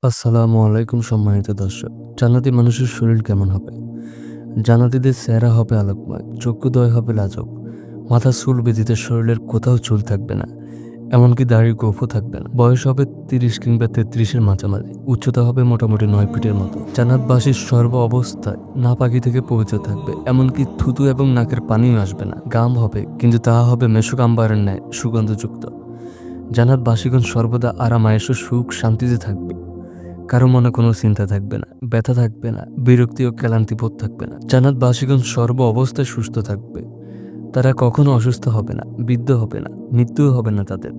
আসসালামু আলাইকুম সম্মানিত দর্শক। জান্নাতি মানুষের শরীর কেমন হবে? জান্নাতীদের চেহারা হবে আলোকময়, চক্ষুদ্বয় হবে লাজক, মাথা চুল বেঁধিতে শরীরের কোথাও চুল থাকবে না, এমনকি দাড়ির গোঁফও থাকবে না। বয়স হবে ৩০ কিংবা ৩৩-এর মাঝামাঝি। উচ্চতা হবে মোটামুটি ৯ ফিটের মতো। জান্নাতবাসীর সর্ব অবস্থায় নাপাকি থেকে পবিত্র থাকবে, এমনকি থুতু এবং নাকের পানিও আসবে না। গাম হবে, কিন্তু তা হবে মেশক আম্বারের ন্যায় সুগন্ধযুক্ত। জান্নাতবাসীগণ সর্বদা আরামায়েশ ও সুখ শান্তিতে থাকবে। কারো মনে কোনো চিন্তা থাকবে না, ব্যথা থাকবে না, বিরক্তি ও ক্লান্তিবোধ থাকবে না। জান্নাতবাসীগণ সর্ব অবস্থায় সুস্থ থাকবে। তারা কখনো অসুস্থ হবে না, বৃদ্ধ হবে না, মৃত্যুও হবে না তাদের।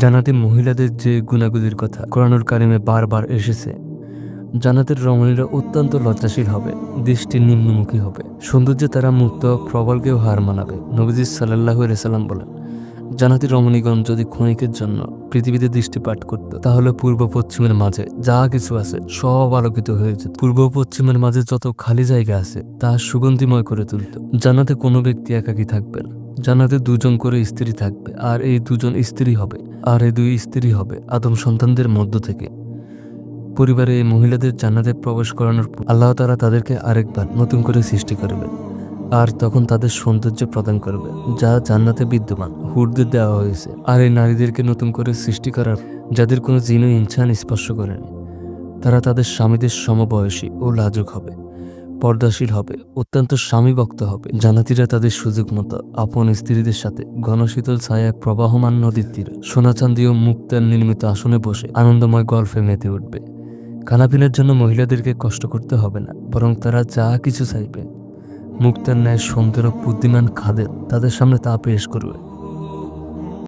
জান্নাতি মহিলাদের যে গুণাগুলির কথা কোরআনুল কারিমে বারবার এসেছে, জান্নাতের রমণীরা অত্যন্ত লজ্জাশীল হবে, দৃষ্টি নিম্নমুখী হবে, সৌন্দর্যে তারা মুক্ত প্রবলকেও হার মানাবে। নবীজি সাল্লাল্লাহু আলাইহি সাল্লাম বলেন, জান্নাতি রমণীগণ যদি ক্ষণিকের জন্য পৃথিবীতে দৃষ্টিপাত করত, তাহলে পূর্ব পশ্চিমের মাঝে যা কিছু আছে সব আলোকিত হয়ে যেত। পূর্ব পশ্চিমের মাঝে যত খালি জায়গা আছে তা সুগন্ধিময় করে তুলত। জান্নাতে কোনো ব্যক্তি একাকী থাকবে না। জান্নাতে দুজন করে স্ত্রী থাকবে, আর এই দুজন স্ত্রী হবে, আর এই দুই স্ত্রী হবে আদম সন্তানদের মধ্য থেকে। পরিবারে এই মহিলাদের জান্নাতে প্রবেশ করানোর পর আল্লাহ তাআলা তাদেরকে আরেকবার নতুন করে সৃষ্টি করবেন, আর তখন তাদের সৌন্দর্য প্রদান করবে যা জান্নাতে বিদ্যমান হুরদের দেওয়া হয়েছে। আর এই নারীদেরকে নতুন করে সৃষ্টি করার যাদের কোনো জিন ও ইনসান স্পর্শ করেনি, তারা তাদের স্বামীদের সমবয়সী ও লাজুক হবে, পর্দাশীল হবে, অত্যন্ত স্বামীভক্ত হবে। জান্নাতীরা তাদের সুযোগ মতো আপন স্ত্রীদের সাথে ঘনশীতল ছায়া প্রবাহমান নদীর তীরে সোনা চাঁদি ও মুক্তার নির্মিত আসনে বসে আনন্দময় গল্পে মেতে উঠবে। খানাপিনার জন্য মহিলাদেরকে কষ্ট করতে হবে না, বরং তারা যা কিছু চাইবে মুক্তার ন্যায় সুন্দর ও বুদ্ধিমান খাদেম তাদের সামনে তা পেশ করবে।